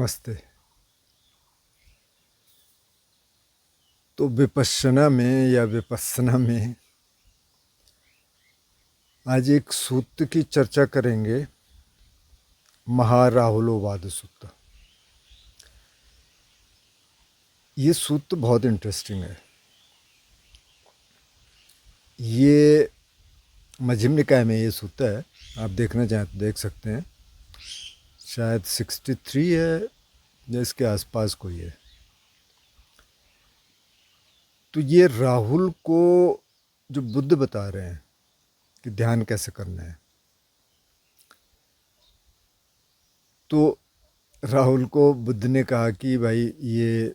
नमस्ते। तो विपश्यना में या विपස්සना में आज एक सूत्र की चर्चा करेंगे, महाराहुलोवाद सूत्र। ये सूत्र बहुत इंटरेस्टिंग है। ये मध्यम निकाय में ये सूत्र है, आप देखना चाहें तो देख सकते हैं। शायद 63 है या इसके आसपास कोई है। तो ये राहुल को जो बुद्ध बता रहे हैं कि ध्यान कैसे करना है, तो राहुल को बुद्ध ने कहा कि भाई ये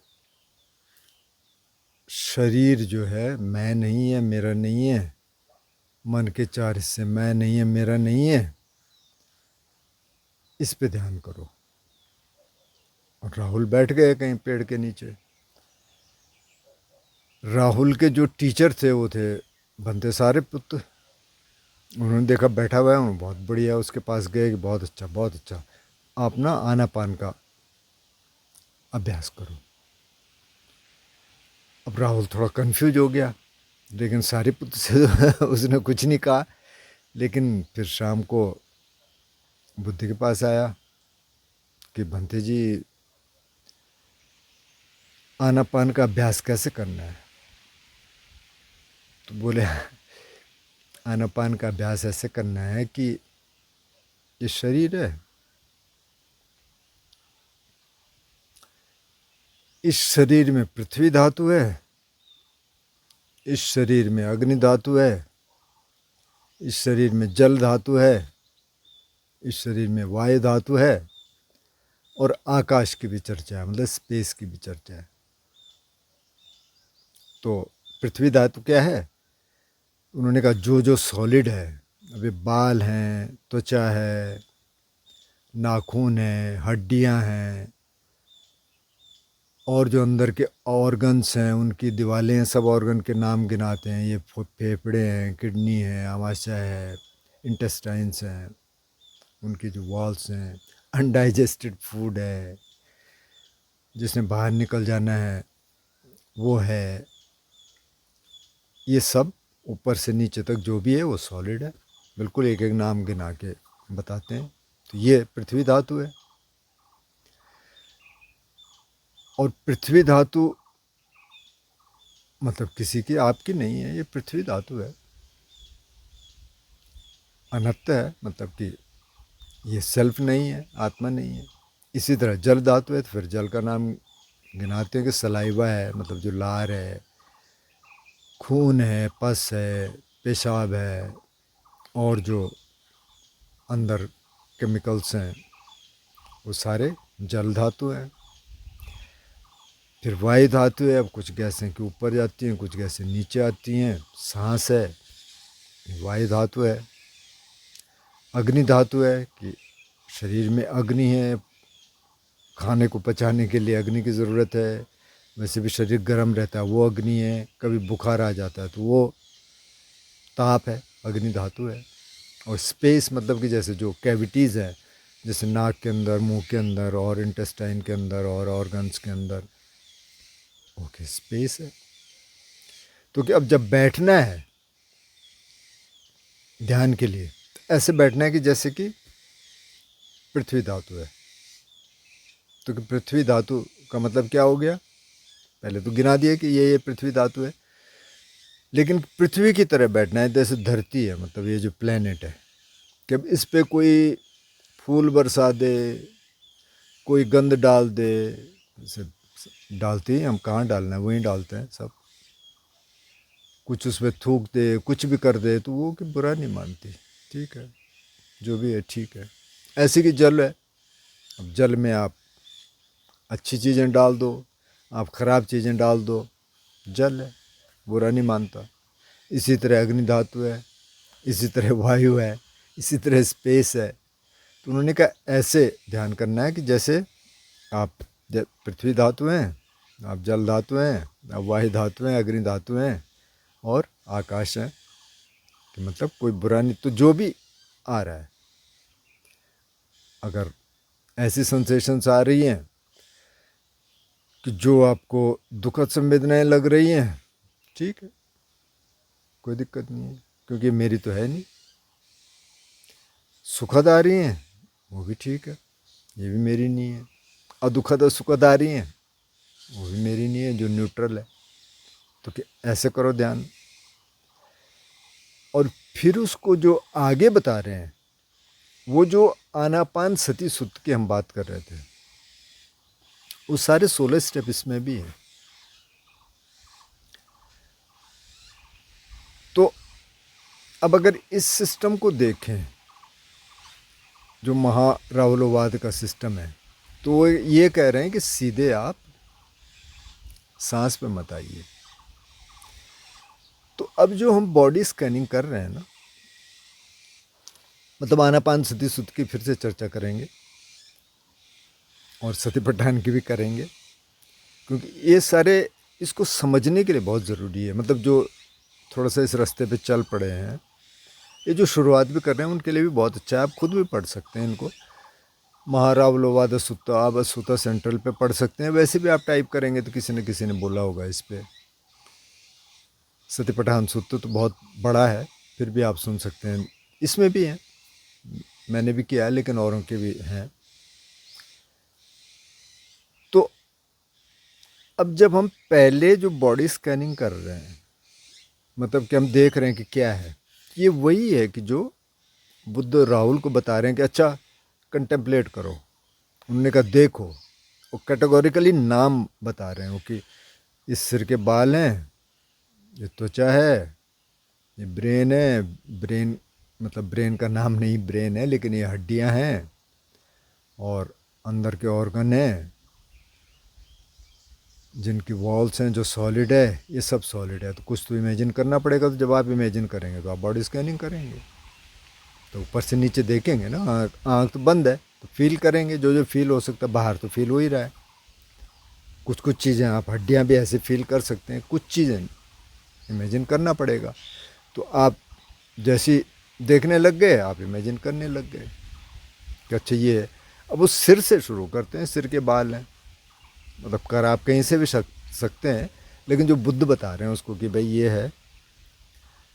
शरीर जो है मैं नहीं है, मेरा नहीं है, मन के 4 हिस्से मैं नहीं है, मेरा नहीं है, इस पे ध्यान करो। और राहुल बैठ गए कहीं पेड़ के नीचे। राहुल के जो टीचर थे वो थे बंदे सारे पुत्र। उन्होंने देखा बैठा हुआ है, उन्होंने बहुत बढ़िया, उसके पास गए कि बहुत अच्छा बहुत अच्छा, आप ना आनापान का अभ्यास करो। अब राहुल थोड़ा कंफ्यूज हो गया, लेकिन सारे पुत्र से उसने कुछ नहीं कहा। लेकिन फिर शाम को बुद्ध के पास आया कि बंते जी, आनापान का अभ्यास कैसे करना है? तो बोले आनापान का अभ्यास ऐसे करना है कि ये शरीर है, इस शरीर में पृथ्वी धातु है, इस शरीर में अग्नि धातु है, इस शरीर में जल धातु है, इस शरीर में वायु धातु है, और आकाश की भी चर्चा है, मतलब स्पेस की भी चर्चा है। तो पृथ्वी धातु क्या है? उन्होंने कहा जो जो सॉलिड है, अभी बाल हैं, त्वचा है, नाखून है, हड्डियां हैं, और जो अंदर के ऑर्गन्स हैं उनकी दीवारें हैं, सब ऑर्गन के नाम गिनाते हैं। ये फेफड़े हैं, किडनी है, आमाशय है, इंटेस्टाइन्स हैं, उनकी जो वॉल्स हैं, अनडाइजेस्टेड फूड है, जिसने बाहर निकल जाना है वो है। ये सब ऊपर से नीचे तक जो भी है वो सॉलिड है, बिल्कुल एक एक नाम गिना के बताते हैं। तो ये पृथ्वी धातु है। और पृथ्वी धातु मतलब किसी की आपकी नहीं है, ये पृथ्वी धातु है, अनंत है, मतलब कि ये सेल्फ नहीं है, आत्मा नहीं है। इसी तरह जल धातु है, तो फिर जल का नाम गिनाते हैं कि सलाइवा है, मतलब जो लार है, खून है, पस है, पेशाब है, और जो अंदर केमिकल्स हैं वो सारे जल धातु हैं। फिर वायु धातु है, अब कुछ गैसें के ऊपर जाती हैं, कुछ गैसें नीचे आती हैं। सांस है, वायु धातु है। अग्नि धातु है कि शरीर में अग्नि है, खाने को पचाने के लिए अग्नि की ज़रूरत है। वैसे भी शरीर गर्म रहता है, वो अग्नि है। कभी बुखार आ जाता है तो वो ताप है, अग्नि धातु है। और स्पेस मतलब कि जैसे जो कैविटीज़ है, जैसे नाक के अंदर, मुंह के अंदर, और इंटेस्टाइन के अंदर, और ऑर्गन्स के अंदर, ओके, स्पेस है। तो कि अब जब बैठना है ध्यान के लिए, तो ऐसे बैठना है कि जैसे कि पृथ्वी धातु है। तो कि पृथ्वी धातु का मतलब क्या हो गया? पहले तो गिना दिया कि ये पृथ्वी धातु है, लेकिन पृथ्वी की तरह बैठना है जैसे धरती है, मतलब ये जो प्लेनेट है, कि अब इस पे कोई फूल बरसा दे, कोई गंद डाल दे, जैसे डालते ही हम कहाँ डालना है वहीं डालते हैं सब, कुछ उस पर थूक दे, कुछ भी कर दे, तो वो कि बुरा नहीं मानती, ठीक है, जो भी है ठीक है। ऐसे कि जल है, अब जल में आप अच्छी चीज़ें डाल दो, आप ख़राब चीज़ें डाल दो, जल है, बुरा नहीं मानता। इसी तरह अग्नि धातु है, इसी तरह वायु है, इसी तरह स्पेस है। तो उन्होंने कहा ऐसे ध्यान करना है कि जैसे आप पृथ्वी धातु हैं, आप जल धातु हैं, आप वायु धातु हैं, अग्नि धातु हैं, और आकाश है, कि मतलब कोई बुरा नहीं। तो जो भी आ रहा है, अगर ऐसी सेंसेशंस आ रही हैं कि जो आपको दुखद संवेदनाएं लग रही हैं, ठीक है, कोई दिक्कत नहीं है, क्योंकि मेरी तो है नहीं। सुखद आ रही हैं, वो भी ठीक है, ये भी मेरी नहीं है। अदुखद और सुखद आ रही हैं, वो भी मेरी नहीं है, जो न्यूट्रल है। तो ऐसे करो ध्यान, और फिर उसको जो आगे बता रहे हैं, वो जो आनापान सती सुत्त की हम बात कर रहे थे, वो सारे 16 स्टेप इसमें भी हैं। तो अब अगर इस सिस्टम को देखें, जो महाराहुलवाद का सिस्टम है, तो वो ये कह रहे हैं कि सीधे आप सांस पे मत आइए। तो अब जो हम बॉडी स्कैनिंग कर रहे हैं ना, मतलब आनापान सती सुत्त की फिर से चर्चा करेंगे और सतीपट्टान की भी करेंगे, क्योंकि ये सारे इसको समझने के लिए बहुत ज़रूरी है। मतलब जो थोड़ा सा इस रास्ते पे चल पड़े हैं, ये जो शुरुआत भी कर रहे हैं, उनके लिए भी बहुत अच्छा है। आप खुद भी पढ़ सकते हैं इनको, महारावलोवाद सुत्ता अब सुता सेंट्रल पे पढ़ सकते हैं। वैसे भी आप टाइप करेंगे तो किसी न किसी ने बोला होगा इस पर। सतीपट्टान सुत्त तो बहुत बड़ा है, फिर भी आप सुन सकते हैं, इसमें भी हैं, मैंने भी किया है, लेकिन औरों के भी हैं। तो अब जब हम पहले जो बॉडी स्कैनिंग कर रहे हैं, मतलब कि हम देख रहे हैं कि क्या है, ये वही है कि जो बुद्ध राहुल को बता रहे हैं कि अच्छा कंटेम्पलेट करो। उन्होंने कहा देखो, वो कैटेगोरिकली नाम बता रहे हैं वो कि इस सिर के बाल हैं, ये त्वचा है, ये ब्रेन है। ब्रेन मतलब ब्रेन का नाम नहीं ब्रेन है, लेकिन ये हड्डियां हैं, और अंदर के ऑर्गन हैं, जिनकी वॉल्स हैं जो सॉलिड है, ये सब सॉलिड है। तो कुछ तो इमेजिन करना पड़ेगा। तो जब आप इमेजिन करेंगे तो आप बॉडी स्कैनिंग करेंगे, तो ऊपर से नीचे देखेंगे ना, आँख तो बंद है, तो फील करेंगे जो जो फील हो सकता है। बाहर तो फील हो ही रहा है, कुछ कुछ चीज़ें आप हड्डियाँ भी ऐसे फील कर सकते हैं, कुछ चीज़ें इमेजिन करना पड़ेगा। तो आप जैसी देखने लग गए, आप इमेजिन करने लग गए कि अच्छा ये है। अब उस सिर से शुरू करते हैं, सिर के बाल हैं, मतलब कर आप कहीं से भी सकते हैं, लेकिन जो बुद्ध बता रहे हैं उसको कि भाई ये है,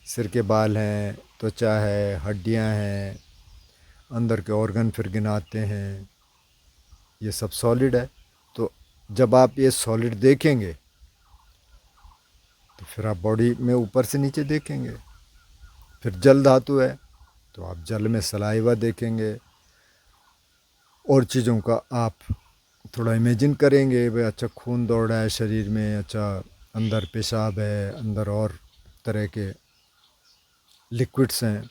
सिर के बाल हैं, त्वचा है, हड्डियां हैं, अंदर के ऑर्गन फिर गिनाते हैं, ये सब सॉलिड है। तो जब आप ये सॉलिड देखेंगे तो फिर आप बॉडी में ऊपर से नीचे देखेंगे। फिर जल धातु है, तो आप जल में सलाइवा देखेंगे, और चीज़ों का आप थोड़ा इमेजिन करेंगे, भाई अच्छा खून दौड़ रहा है शरीर में, अच्छा अंदर पेशाब है, अंदर और तरह के लिक्विड्स हैं।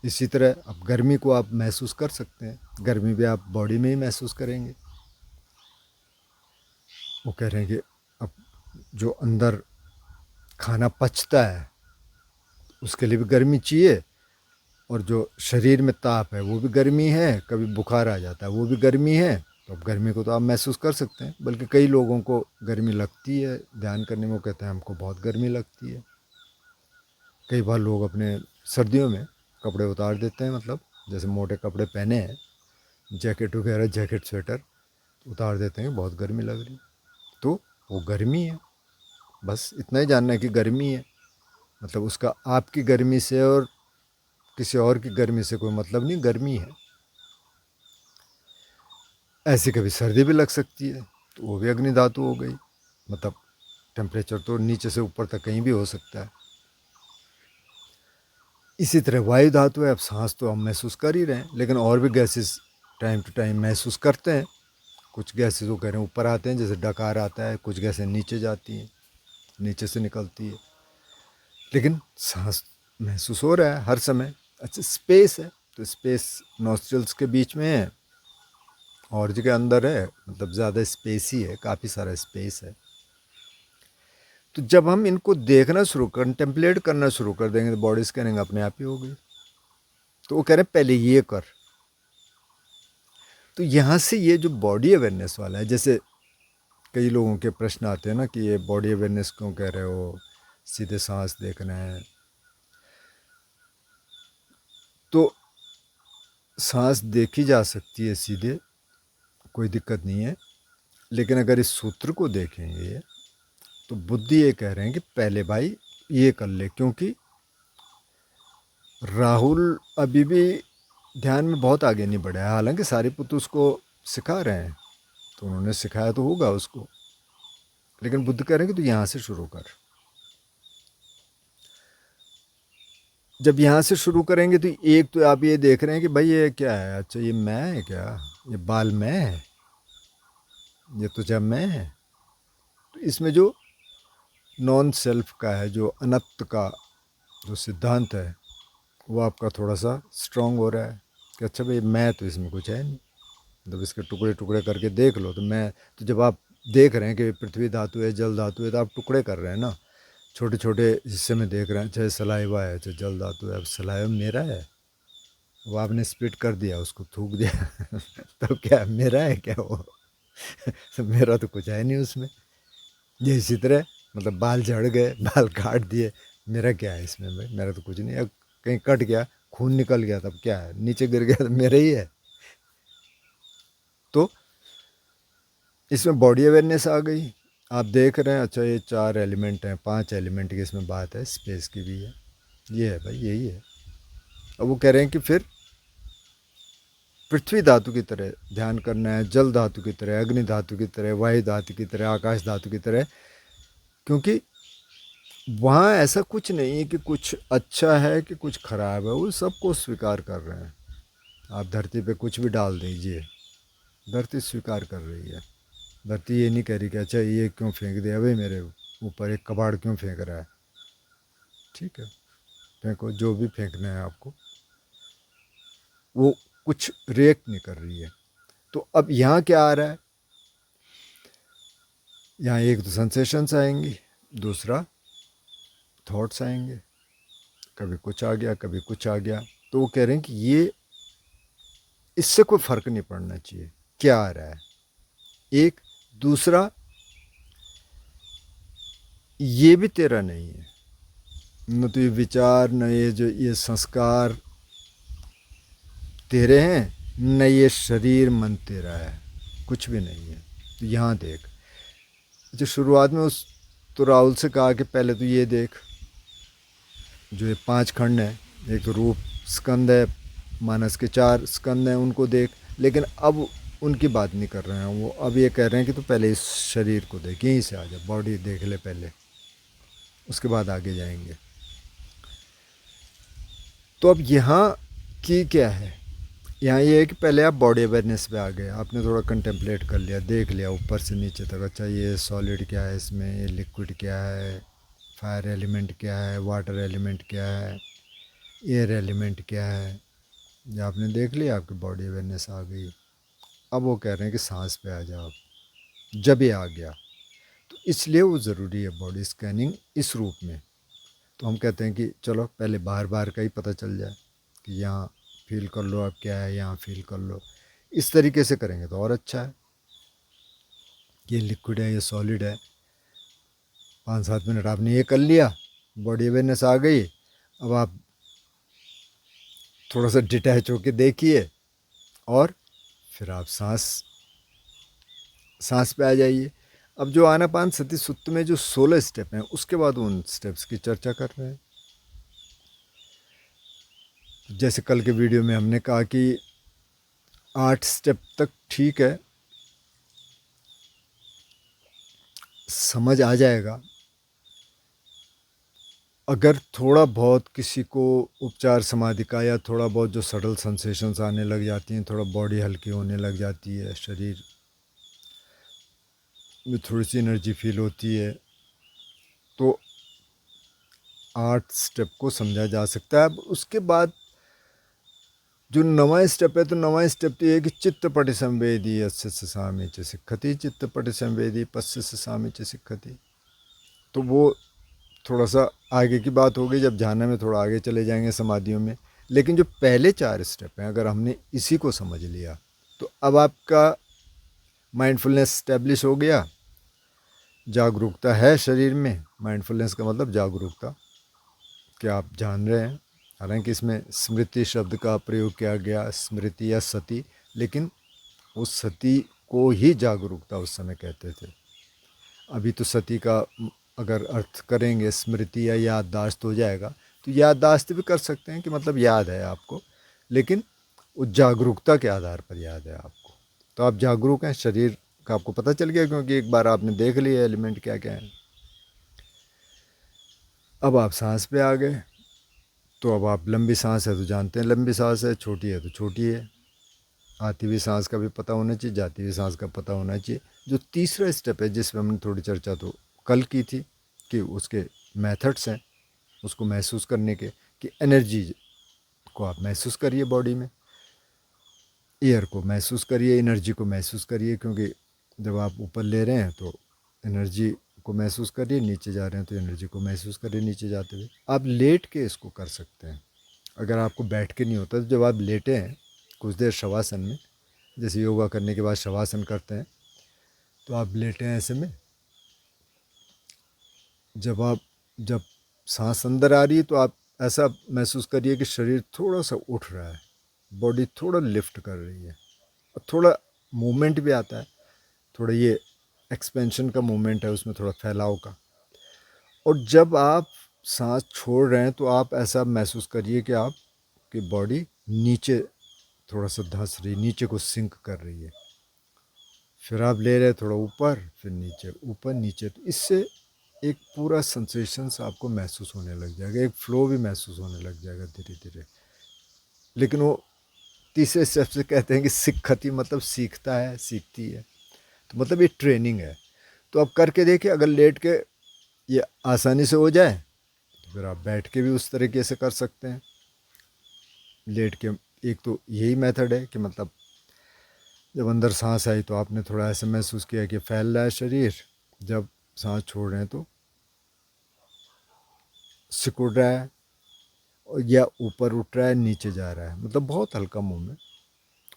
इसी तरह अब गर्मी को आप महसूस कर सकते हैं, गर्मी भी आप बॉडी में ही महसूस करेंगे। वो कह रहे हैं कि अब जो अंदर खाना पचता है उसके लिए भी गर्मी चाहिए, और जो शरीर में ताप है वो भी गर्मी है, कभी बुखार आ जाता है वो भी गर्मी है। तो अब गर्मी को तो आप महसूस कर सकते हैं। बल्कि कई लोगों को गर्मी लगती है, ध्यान करने में वो कहते हैं हमको बहुत गर्मी लगती है। कई बार लोग अपने सर्दियों में कपड़े उतार देते हैं, मतलब जैसे मोटे कपड़े पहने हैं, जैकेट वगैरह, जैकेट स्वेटर उतार देते हैं, बहुत गर्मी लग रही। तो वो गर्मी है, बस इतना ही जानना है कि गर्मी है। मतलब उसका आपकी गर्मी से और किसी और की गर्मी से कोई मतलब नहीं, गर्मी है। ऐसी कभी सर्दी भी लग सकती है, तो वो भी अग्नि धातु हो गई। मतलब टेम्परेचर तो नीचे से ऊपर तक कहीं भी हो सकता है। इसी तरह वायु धातु है। अब सांस तो हम महसूस कर ही रहे हैं, लेकिन और भी गैसेस टाइम टू टाइम महसूस करते हैं। कुछ गैसेस वो कह रहे हैं ऊपर आते हैं, जैसे डकार आता है, कुछ गैसें नीचे जाती हैं, नीचे से निकलती है, लेकिन सांस महसूस हो रहा है हर समय। अच्छा स्पेस है, तो स्पेस नॉस्ट्रल्स के बीच में है और जगह अंदर है, मतलब ज़्यादा स्पेस ही है, काफ़ी सारा स्पेस है। तो जब हम इनको देखना शुरू कंटेम्पलेट करना शुरू कर देंगे, तो बॉडी स्कैनिंग अपने आप ही होगी। तो वो कह रहे हैं पहले ये कर। तो यहाँ से ये जो बॉडी अवेयरनेस वाला है, जैसे कई लोगों के प्रश्न आते हैं ना कि ये बॉडी अवेयरनेस क्यों कह रहे हो, सीधे सांस देखना है। तो सांस देखी जा सकती है सीधे, कोई दिक्कत नहीं है, लेकिन अगर इस सूत्र को देखेंगे तो बुद्धि ये कह रहे हैं कि पहले भाई ये कर ले, क्योंकि राहुल अभी भी ध्यान में बहुत आगे नहीं बढ़ा है। हालांकि सारिपुत्र उसको सिखा रहे हैं, तो उन्होंने सिखाया तो होगा उसको, लेकिन बुद्ध कह रहे हैं कि तू यहाँ से शुरू कर। जब यहाँ से शुरू करेंगे तो एक तो आप ये देख रहे हैं कि भाई ये क्या है, अच्छा ये मैं है क्या, ये बाल मैं है, ये तुझा मैं है। तो इसमें जो नॉन सेल्फ का है, जो अनंत का जो सिद्धांत है, वो आपका थोड़ा सा स्ट्रांग हो रहा है कि अच्छा भाई मैं तो इसमें कुछ है नहीं। जब इसके टुकड़े टुकड़े करके देख लो तो मैं तो, जब आप देख रहे हैं कि पृथ्वी धातु है, जल धातु है, तो आप टुकड़े कर रहे हैं ना, छोटे छोटे हिस्से में देख रहे हैं। चाहे सलाइवा है, चाहे जल धातु है, अब सलाइवा मेरा है, वो आपने स्प्लिट कर दिया, उसको थूक दिया तो क्या मेरा है क्या वो तो मेरा तो कुछ है नहीं उसमें। ये इसी तरह मतलब बाल झड़ गए, बाल काट दिए, मेरा क्या है इसमें भाई, मेरा तो कुछ नहीं। अब कहीं कट गया, खून निकल गया, तब क्या है, नीचे गिर गया तो मेरा ही है। तो इसमें बॉडी अवेयरनेस आ गई। आप देख रहे हैं अच्छा ये 4 एलिमेंट हैं, 5 एलिमेंट की इसमें बात है, स्पेस की भी है, ये है भाई यही है। अब वो कह रहे हैं कि फिर पृथ्वी धातु की तरह ध्यान करना है, जल धातु की तरह, अग्नि धातु की तरह, वायु धातु की तरह, आकाश धातु की तरह, क्योंकि वहाँ ऐसा कुछ नहीं है कि कुछ अच्छा है कि कुछ खराब है, वो सबको स्वीकार कर रहे हैं। आप धरती पे कुछ भी डाल दीजिए, धरती स्वीकार कर रही है। धरती ये नहीं कह रही कि अच्छा ये क्यों फेंक दिया भाई मेरे ऊपर, एक कबाड़ क्यों फेंक रहा है, ठीक है फेंको जो भी फेंकना है आपको, वो कुछ रिएक्ट नहीं कर रही है। तो अब यहाँ क्या आ रहा है, यहाँ एक तो सेंसेशंस आएंगी, दूसरा थॉट्स आएंगे, कभी कुछ आ गया कभी कुछ आ गया। तो वो कह रहे हैं कि ये इससे कोई फ़र्क नहीं पड़ना चाहिए क्या आ रहा है। एक दूसरा, ये भी तेरा नहीं है, न तो ये विचार, न ये जो ये संस्कार तेरे हैं, न ये शरीर मन तेरा है, कुछ भी नहीं है। तो यहाँ देख, जो शुरुआत में उस तो राहुल से कहा कि पहले तो ये देख, जो ये 5 खंड हैं, एक तो रूप स्कंद है, मानस के 4 स्कंद हैं, उनको देख। लेकिन अब उनकी बात नहीं कर रहे हैं वो, अब ये कह रहे हैं कि तो पहले इस शरीर को देख, यहीं से आ जा, बॉडी देख ले पहले, उसके बाद आगे जाएंगे। तो अब यहाँ की क्या है, यहाँ ये है कि पहले आप बॉडी अवेयरनेस पे आ गए, आपने थोड़ा कंटेम्पलेट कर लिया, देख लिया ऊपर से नीचे तक, अच्छा ये सॉलिड क्या है इसमें, ये लिक्विड क्या है, फायर एलिमेंट क्या है, वाटर एलिमेंट क्या है, एयर एलिमेंट क्या है, ये आपने देख लिया, आपकी बॉडी अवेयरनेस आ गई। अब वो कह रहे हैं कि सांस पे आ जाओ। जब ये आ गया तो इसलिए वो ज़रूरी है बॉडी स्कैनिंग इस रूप में। तो हम कहते हैं कि चलो पहले बार बार का ही पता चल जाए कि यहाँ फील कर लो अब क्या है, यहाँ फील कर लो। इस तरीके से करेंगे तो और अच्छा है। ये लिक्विड है, ये सॉलिड है, 5-7 मिनट आपने ये कर लिया, बॉडी अवेयरनेस आ गई। अब आप थोड़ा सा डिटैच होके देखिए और फिर आप सांस पे आ जाइए। अब जो आनापान सति सुत्त में जो 16 स्टेप हैं, उसके बाद उन स्टेप्स की चर्चा कर रहे हैं। जैसे कल के वीडियो में हमने कहा कि 8 स्टेप तक ठीक है, समझ आ जाएगा। अगर थोड़ा बहुत किसी को उपचार समाधि का या थोड़ा बहुत जो सटल सेंसेशंस आने लग जाती हैं, थोड़ा बॉडी हल्की होने लग जाती है, शरीर में थोड़ी सी एनर्जी फील होती है, तो 8 स्टेप को समझा जा सकता है। अब उसके बाद जो 9वां स्टेप है, तो 9वां स्टेप तो ये है कि चित्त पटि संवेदी अस्य सामी च सिक्खति, चित्त पटि संवेदी पश्य सामी च सिक्खति। तो वो थोड़ा सा आगे की बात हो गई, जब ध्यान में थोड़ा आगे चले जाएंगे समाधियों में। लेकिन जो पहले 4 स्टेप हैं, अगर हमने इसी को समझ लिया तो अब आपका माइंडफुलनेस स्टैब्लिश हो गया, जागरूकता है शरीर में। माइंडफुलनेस का मतलब जागरूकता, कि आप जान रहे हैं। हालांकि इसमें स्मृति शब्द का प्रयोग किया गया, स्मृति या सती, लेकिन उस सती को ही जागरूकता उस समय कहते थे। अभी तो सती का अगर अर्थ करेंगे स्मृति या याददाश्त हो जाएगा, तो याददाश्त भी कर सकते हैं कि मतलब याद है आपको, लेकिन उस जागरूकता के आधार पर याद है आपको। तो आप जागरूक हैं, शरीर का आपको पता चल गया, क्योंकि एक बार आपने देख लिया एलिमेंट क्या क्या है। अब आप सांस पे आ गए, तो अब आप लंबी सांस है तो जानते हैं लंबी सांस है, छोटी है तो छोटी है। आती हुई सांस का भी पता होना चाहिए, जाती हुई सांस का पता होना चाहिए। जो तीसरा स्टेप है जिसमें हमने थोड़ी चर्चा तो कल की थी कि उसके मेथड्स हैं उसको महसूस करने के, कि एनर्जी को आप महसूस करिए बॉडी में, एयर को महसूस करिए, एनर्जी को महसूस करिए, क्योंकि जब आप ऊपर ले रहे हैं तो एनर्जी को महसूस करिए, नीचे जा रहे हैं तो एनर्जी को महसूस करिए नीचे जाते हुए। आप लेट के इसको कर सकते हैं। अगर आपको बैठ के नहीं होता तो जब आप लेटे हैं कुछ देर शवासन में, जैसे योगा करने के बाद शवासन करते हैं, तो आप लेटे हैं ऐसे में, जब सांस अंदर आ रही है तो आप ऐसा महसूस करिए कि शरीर थोड़ा सा उठ रहा है, बॉडी थोड़ा लिफ्ट कर रही है, और थोड़ा मूवमेंट भी आता है, थोड़ा ये एक्सपेंशन का मूवमेंट है उसमें, थोड़ा फैलाव का। और जब आप सांस छोड़ रहे हैं तो आप ऐसा महसूस करिए कि आपकी बॉडी नीचे थोड़ा सा धंस रही, नीचे को सिंक कर रही है। फिर आप ले रहे हैं थोड़ा ऊपर, फिर नीचे, ऊपर नीचे, तो इससे एक पूरा सेंसेशंस आपको महसूस होने लग जाएगा, एक फ्लो भी महसूस होने लग जाएगा धीरे धीरे। लेकिन वो तीसरे स्टेप से कहते हैं कि सिखती, मतलब सीखता है, सीखती है, तो मतलब ये ट्रेनिंग है। तो आप करके देखिए, अगर लेट के ये आसानी से हो जाए तो फिर आप बैठ के भी उस तरीके से कर सकते हैं। लेट के एक तो यही मेथड है कि मतलब जब अंदर सांस आई तो आपने थोड़ा ऐसे महसूस किया कि फैल रहा है शरीर, जब सांस छोड़ रहे हैं तो सिकुड़ रहा है, या ऊपर उठ रहा है, नीचे जा रहा है, मतलब बहुत हल्का मूवमेंट,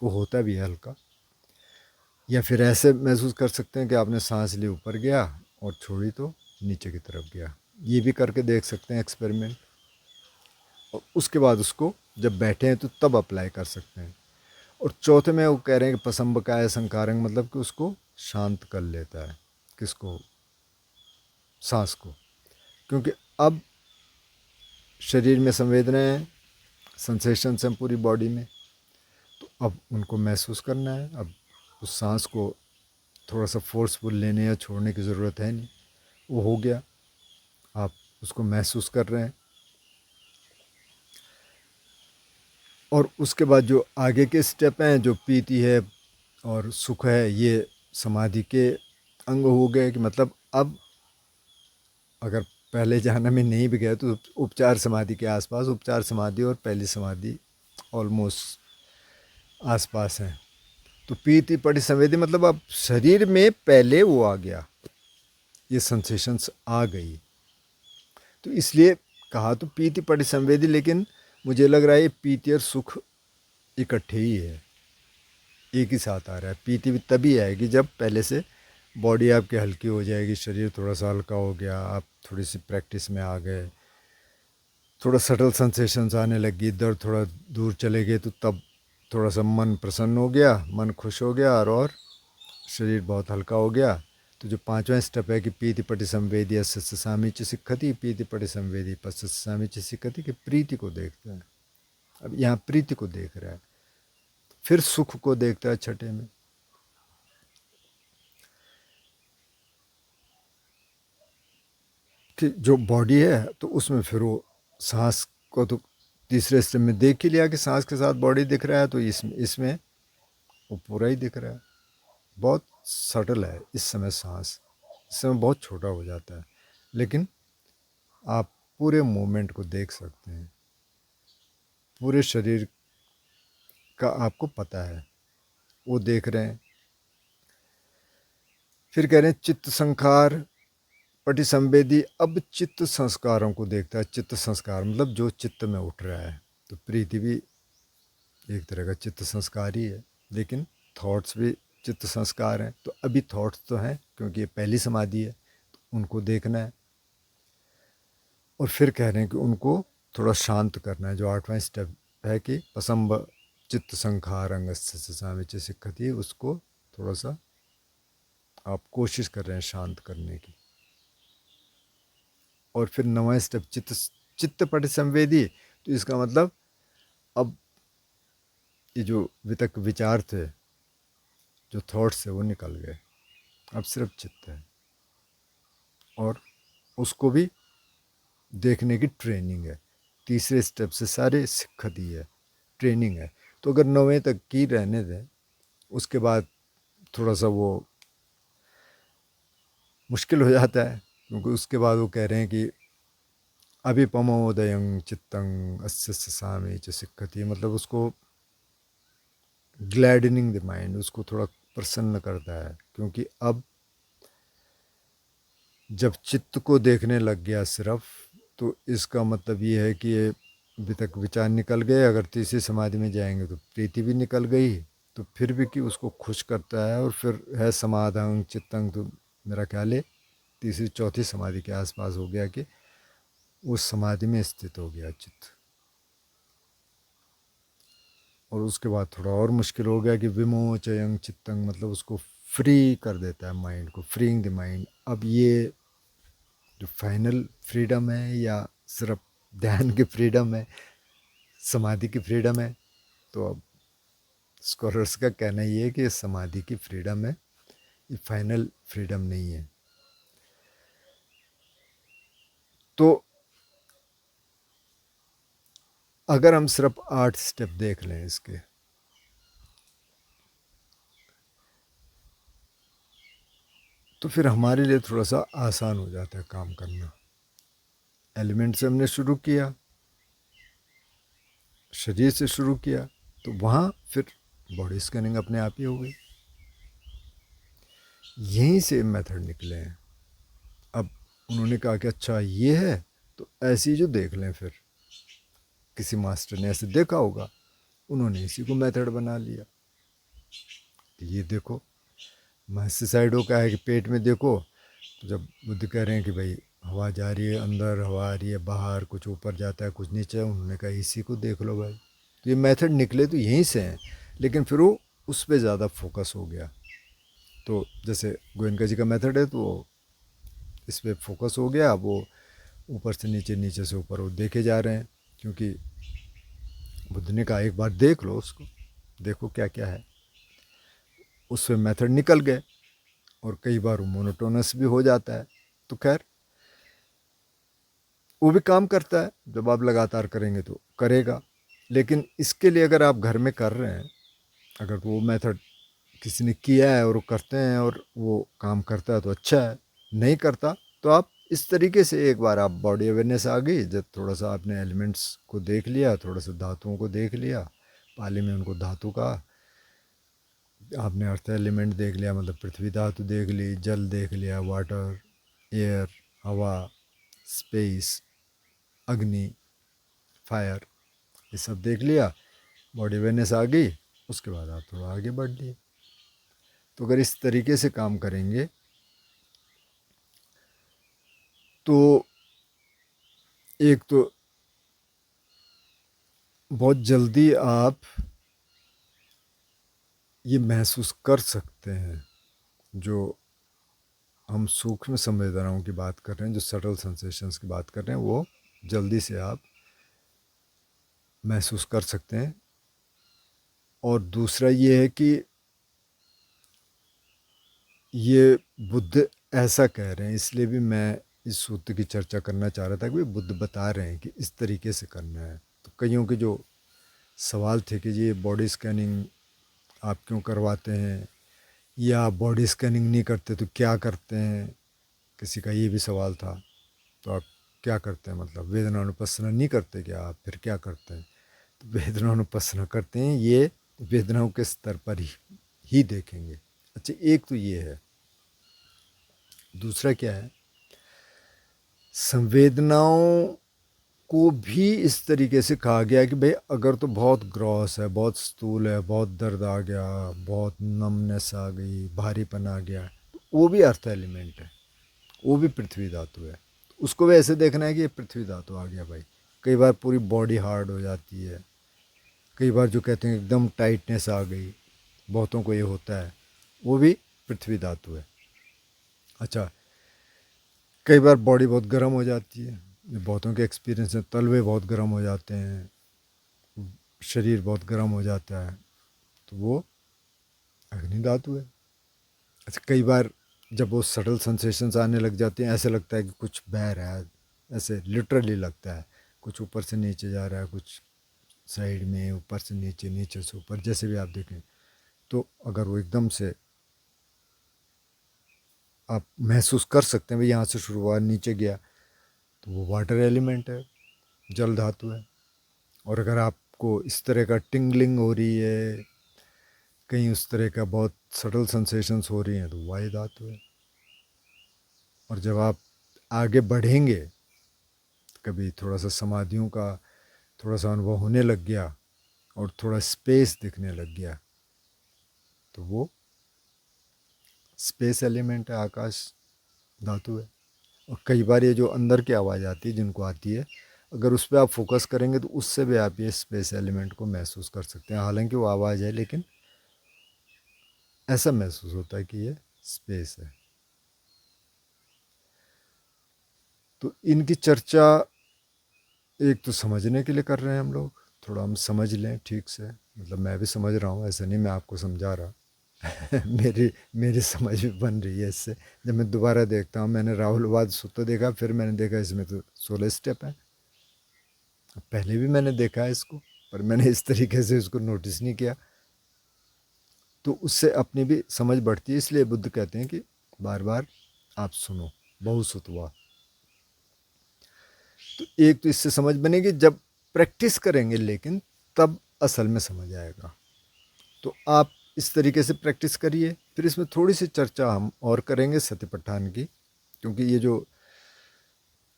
वो होता भी है हल्का। या फिर ऐसे महसूस कर सकते हैं कि आपने सांस ली, ऊपर गया, और छोड़ी तो नीचे की तरफ गया। ये भी करके देख सकते हैं एक्सपेरिमेंट, और उसके बाद उसको जब बैठे हैं तो तब अप्लाई कर सकते हैं। और चौथे में वो कह रहे हैं कि पसंबकाय संकारंग, मतलब कि उसको शांत कर लेता है, किसको, सांस को, क्योंकि अब शरीर में संवेदनाएं, सेंसेशंस हैं पूरी बॉडी में, तो अब उनको महसूस करना है। अब उस सांस को थोड़ा सा फोर्सफुल लेने या छोड़ने की ज़रूरत है नहीं, वो हो गया, आप उसको महसूस कर रहे हैं। और उसके बाद जो आगे के स्टेप हैं, जो पीति है और सुख है, ये समाधि के अंग हो गए। कि मतलब अब अगर पहले जहाना में नहीं भी गए तो उपचार समाधि के आसपास, उपचार समाधि और पहली समाधि ऑलमोस्ट आसपास हैं। तो पीति पड़ी संवेदी, मतलब अब शरीर में पहले वो आ गया, ये सेंसेशंस आ गई, तो इसलिए कहा तो पीति पड़ी संवेदी। लेकिन मुझे लग रहा है ये पीति और सुख इकट्ठे ही है, एक ही साथ आ रहा है। पीति भी तभी आएगी जब पहले से बॉडी आपकी हल्की हो जाएगी, शरीर थोड़ा सा हल्का हो गया, आप थोड़ी सी प्रैक्टिस में आ गए, थोड़ा सटल सेंसेशंस आने लगी, दर्द थोड़ा दूर चले गए, तो तब थोड़ा सा मन प्रसन्न हो गया, मन खुश हो गया, और शरीर बहुत हल्का हो गया। तो जो पांचवा स्टेप है कि पीति पटि संवेदी सामी च सिक्खति, पीति पटि संवेदी सामी च सिक्खति, कि प्रीति को देखता है। अब यहाँ प्रीति को देख रहा है, फिर सुख को देखता है छठे में। कि जो बॉडी है तो उसमें फिर वो सांस को तो तीसरे स्टेप में देख ही लिया कि सांस के साथ बॉडी दिख रहा है, तो इसमें वो पूरा ही दिख रहा है। बहुत सटल है इस समय सांस, इस समय बहुत छोटा हो जाता है, लेकिन आप पूरे मूवमेंट को देख सकते हैं, पूरे शरीर का आपको पता है, वो देख रहे हैं। फिर कह रहे हैं चित्त संखार पटि संवेदी, अब चित्त संस्कारों को देखता है। चित्त संस्कार मतलब जो चित्त में उठ रहा है, तो प्रीति भी एक तरह का चित्त संस्कार ही है, लेकिन थॉट्स भी चित्त संस्कार हैं। तो अभी थॉट्स तो हैं क्योंकि ये पहली समाधि है, तो उनको देखना है। और फिर कह रहे हैं कि उनको थोड़ा शांत करना है, जो आठवां स्टेप है कि पसंब चित्त संखार अंगस्य सामिच सिक्खति, उसको थोड़ा सा आप कोशिश कर रहे हैं शांत करने की। और फिर 9वां स्टेप चित्त परिसंवेदी, तो इसका मतलब अब ये जो वितक विचार थे, जो थॉट्स थे, वो निकल गए, अब सिर्फ चित्त है। और उसको भी देखने की ट्रेनिंग है। तीसरे स्टेप से सारे सीख दी है, ट्रेनिंग है। तो अगर 9वें तक की रहने दें, उसके बाद थोड़ा सा वो मुश्किल हो जाता है, क्योंकि उसके बाद वो कह रहे हैं कि अभिपमोदयं चित्तं अस्य सामे च सिक्खति, मतलब उसको ग्लैडनिंग द माइंड, उसको थोड़ा प्रसन्न करता है। क्योंकि अब जब चित्त को देखने लग गया सिर्फ, तो इसका मतलब ये है कि ये वितक विचार निकल गए। अगर तीसरी समाधि में जाएंगे तो प्रीति भी निकल गई, तो फिर भी कि उसको खुश करता है। और फिर है समाधान चित्तंग, तो मेरा ख्याल है तीसरी चौथी समाधि के आसपास हो गया कि उस समाधि में स्थित हो गया चित्त। और उसके बाद थोड़ा और मुश्किल हो गया कि विमोचयं चित्तंग, मतलब उसको फ्री कर देता है माइंड को, फ्रीइंग द माइंड। अब ये जो फाइनल फ्रीडम है या सिर्फ ध्यान की फ्रीडम है, समाधि की फ्रीडम है? तो अब स्कॉलर्स का कहना ये है कि समाधि की फ्रीडम है, ये फाइनल फ्रीडम नहीं है। तो अगर हम सिर्फ 8 स्टेप देख लें इसके, तो फिर हमारे लिए थोड़ा सा आसान हो जाता है काम करना। एलिमेंट से हमने शुरू किया, शरीर से शुरू किया, तो वहाँ फिर बॉडी स्कैनिंग अपने आप ही हो गई। यहीं से मेथड निकले हैं। अब उन्होंने कहा कि अच्छा ये है, तो ऐसे ही जो देख लें। फिर किसी मास्टर ने ऐसे देखा होगा, उन्होंने इसी को मेथड बना लिया कि ये देखो मास्टिसाइडो का है कि पेट में देखो, तो जब बुद्ध कह रहे हैं कि भाई हवा जा रही है अंदर, हवा आ रही है बाहर, कुछ ऊपर जाता है कुछ नीचे, उन्होंने कहा इसी को देख लो भाई। तो ये मेथड निकले तो यहीं से हैं, लेकिन फिर वो उस पर ज़्यादा फोकस हो गया। तो जैसे गोयनका जी का मेथड है, तो वो इस पर फोकस हो गया। अब वो ऊपर से नीचे, नीचे से ऊपर वो देखे जा रहे हैं, क्योंकि बुद्ध ने कहा एक बार देख लो उसको, देखो क्या क्या है। उससे मेथड निकल गए, और कई बार वो मोनोटोनस भी हो जाता है। तो खैर वो भी काम करता है, जब आप लगातार करेंगे तो करेगा। लेकिन इसके लिए अगर आप घर में कर रहे हैं, अगर वो मेथड किसी ने किया है और वो करते हैं और वो काम करता है तो अच्छा है, नहीं करता तो आप इस तरीके से एक बार आप बॉडी अवेयरनेस आ गई, जब थोड़ा सा आपने एलिमेंट्स को देख लिया, थोड़ा सा धातुओं को देख लिया, पाली में उनको धातु का, आपने अर्थ एलिमेंट देख लिया, मतलब पृथ्वी धातु देख ली, जल देख लिया, वाटर, एयर, हवा, स्पेस, अग्नि, फायर, ये सब देख लिया, बॉडी अवेयरनेस आ गई। उसके बाद आप थोड़ा आगे बढ़ लिए। तो अगर इस तरीके से काम करेंगे तो एक तो बहुत जल्दी आप ये महसूस कर सकते हैं, जो हम सूक्ष्म संवेदनाओं की बात कर रहे हैं, जो सटल सेंसेशंस की बात कर रहे हैं, वो जल्दी से आप महसूस कर सकते हैं। और दूसरा ये है कि ये बुद्ध ऐसा कह रहे हैं, इसलिए भी मैं इस सूत्र की चर्चा करना चाह रहा था कि बुद्ध बता रहे हैं कि इस तरीके से करना है। तो कईयों के जो सवाल थे कि ये बॉडी स्कैनिंग आप क्यों करवाते हैं, या बॉडी स्कैनिंग नहीं करते तो क्या करते हैं, किसी का ये भी सवाल था। तो आप क्या करते हैं, मतलब वेदनानुपස්සना नहीं करते क्या आप, फिर क्या करते हैं? तो वेदनानुपස්සना करते हैं, ये वेदनाओं के स्तर पर ही देखेंगे। अच्छा, एक तो ये है। दूसरा क्या है, संवेदनाओं को भी इस तरीके से कहा गया है कि भाई अगर तो बहुत ग्रॉस है, बहुत स्थूल है, बहुत दर्द आ गया, बहुत नमनेस आ गई, भारीपन आ गया, तो वो भी अर्थ एलिमेंट है, वो भी पृथ्वी धातु है। उसको भी ऐसे देखना है कि ये पृथ्वी धातु आ गया भाई। कई बार पूरी बॉडी हार्ड हो जाती है, कई बार जो कहते हैं एकदम टाइटनेस आ गई, बहुतों को ये होता है, वो भी पृथ्वी धातु है। अच्छा, कई बार बॉडी बहुत गर्म हो जाती है, ये बहुतों के एक्सपीरियंस है, तलवे बहुत गर्म हो जाते हैं, शरीर बहुत गर्म हो जाता है, तो वो अग्नि धातु है। अच्छा, कई बार जब वो सटल सेंसेशंस आने लग जाते हैं, ऐसे लगता है कि कुछ बह रहा है, ऐसे लिटरली लगता है, कुछ ऊपर से नीचे जा रहा है, कुछ साइड में, ऊपर से नीचे, नीचे से ऊपर, जैसे भी आप देखें, तो अगर वो एकदम से आप महसूस कर सकते हैं भाई यहाँ से शुरू हुआ नीचे गया, तो वो वाटर एलिमेंट है, जल धातु है। और अगर आपको इस तरह का टिंगलिंग हो रही है, कहीं उस तरह का बहुत सटल सेंसेशंस हो रही हैं, तो वायु धातु है। और जब आप आगे बढ़ेंगे, कभी थोड़ा सा समाधियों का थोड़ा सा अनुभव होने लग गया और थोड़ा स्पेस दिखने लग गया, तो वो स्पेस एलिमेंट है, आकाश धातु है। और कई बार ये जो अंदर की आवाज़ आती है, जिनको आती है, अगर उस पर आप फोकस करेंगे तो उससे भी आप ये स्पेस एलिमेंट को महसूस कर सकते हैं। हालांकि वो आवाज़ है, लेकिन ऐसा महसूस होता है कि ये स्पेस है। तो इनकी चर्चा एक तो समझने के लिए कर रहे हैं हम लोग, थोड़ा हम समझ लें ठीक से, मतलब मैं भी समझ रहा हूँ, ऐसा नहीं मैं आपको समझा रहा। मेरी मेरी समझ भी बन रही है इससे। जब मैं दोबारा देखता हूँ, मैंने राहुलवाद सूत्र देखा, फिर मैंने देखा इसमें तो 16 स्टेप है। पहले भी मैंने देखा है इसको, पर मैंने इस तरीके से इसको नोटिस नहीं किया। तो उससे अपनी भी समझ बढ़ती है, इसलिए बुद्ध कहते हैं कि बार बार आप सुनो, बहुसुतवा। तो एक तो इससे समझ बनेगी, जब प्रैक्टिस करेंगे लेकिन तब असल में समझ आएगा। तो आप इस तरीके से प्रैक्टिस करिए। फिर इसमें थोड़ी सी चर्चा हम और करेंगे सतिपट्ठान की, क्योंकि ये जो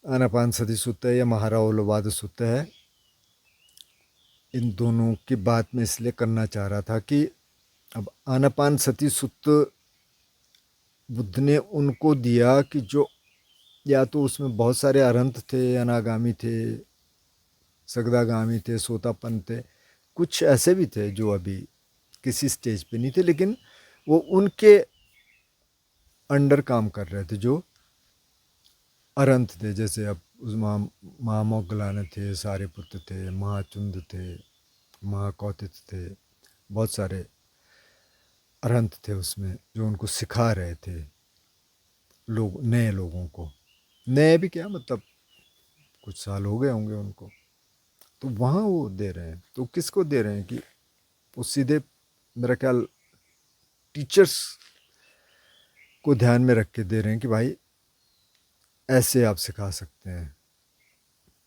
आनापान सति सूत्र है या महारावलवाद सूत्र है, इन दोनों की बात मैं इसलिए करना चाह रहा था कि अब आनापान सति सूत्र बुद्ध ने उनको दिया कि जो या तो उसमें बहुत सारे अरंत थे, अनागामी थे, सगदागामी थे, सोतापन थे, कुछ ऐसे भी थे जो अभी किसी स्टेज पे नहीं थे, लेकिन वो उनके अंडर काम कर रहे थे, जो अरंत थे। जैसे अब उस महामोगलाने थे, सारे पुत्र थे, महाचुंद थे, महाकौतित थे, बहुत सारे अरंत थे उसमें, जो उनको सिखा रहे थे, लोग नए लोगों को। नए भी क्या, मतलब कुछ साल हो गए होंगे उनको, तो वहाँ वो दे रहे हैं। तो किसको दे रहे हैं कि वो सीधे, मेरा ख्याल, टीचर्स को ध्यान में रख के दे रहे हैं कि भाई ऐसे आप सिखा सकते हैं।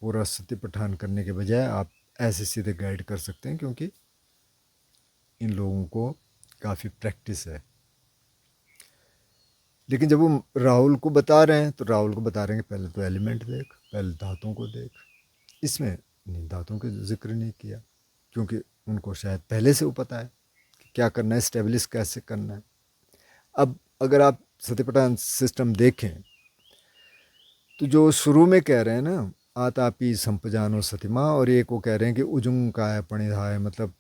पूरा सत्य पठान करने के बजाय आप ऐसे सीधे गाइड कर सकते हैं, क्योंकि इन लोगों को काफ़ी प्रैक्टिस है। लेकिन जब वो राहुल को बता रहे हैं, तो राहुल को बता रहे हैं कि पहले तो एलिमेंट देख, पहले धातुओं को देख। इसमें धातुओं का जिक्र नहीं किया, क्योंकि उनको शायद पहले से वो पता है कि क्या करना है, स्टेब्लिश कैसे करना है। अब अगर आप सत्यपठान सिस्टम देखें, तो जो शुरू में कह रहे हैं ना, आतापी संपजानो सतिमा, और एक वो कह रहे हैं कि उजुंग काया पणिधाय, मतलब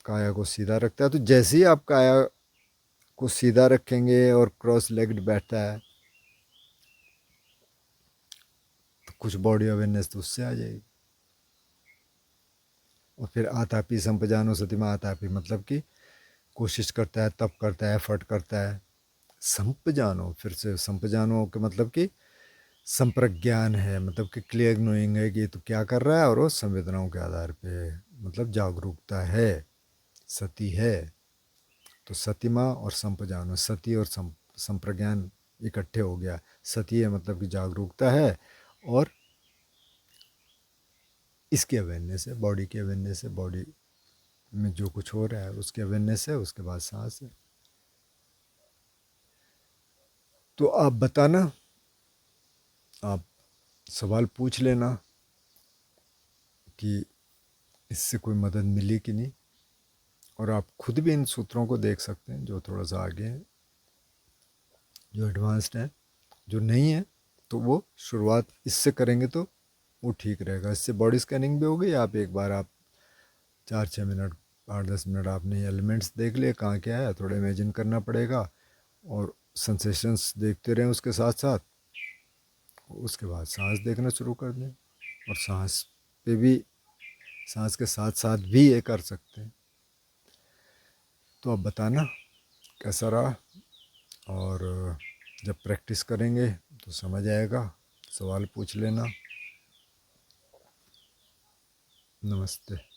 काया को सीधा रखता है। तो जैसे ही आप काया को सीधा रखेंगे और क्रॉस लेग्ड बैठता है, तो कुछ बॉडी अवेयरनेस तो उससे आ जाएगी। और फिर आतापी संपजानो सतिमा, आतापी मतलब कि कोशिश करता है, तप करता है, एफर्ट करता है। संपजानो, फिर से संपजानो के मतलब कि संप्रज्ञान है, मतलब कि क्लियर नोइंग है कि ये तो क्या कर रहा है, और वो संवेदनाओं के आधार पे, मतलब जागरूकता है, सती है। तो सतिमा और संपजानो, सती और संप्रज्ञान इकट्ठे हो गया। सती है मतलब कि जागरूकता है, और इसकी अवेयरनेस है, बॉडी की अवेयरनेस है, बॉडी में जो कुछ हो रहा है उसकी अवेयरनेस है। उसके बाद सांस है। तो आप बताना, आप सवाल पूछ लेना कि इससे कोई मदद मिली कि नहीं। और आप खुद भी इन सूत्रों को देख सकते हैं, जो थोड़ा सा आगे हैं, जो एडवांस्ड हैं। जो नहीं है तो वो शुरुआत इससे करेंगे तो वो ठीक रहेगा। इससे बॉडी स्कैनिंग भी हो गई। आप एक बार आप 4-6 मिनट, 8-10 मिनट आपने एलिमेंट्स देख लिए, कहाँ क्या है, थोड़ा इमेजिन करना पड़ेगा, और सेंसेशंस देखते रहें उसके साथ साथ, उसके बाद सांस देखना शुरू कर दें। और सांस पे भी, सांस के साथ साथ भी ये कर सकते हैं। तो अब बताना कैसा रहा, और जब प्रैक्टिस करेंगे तो समझ आएगा, सवाल पूछ लेना। नमस्ते।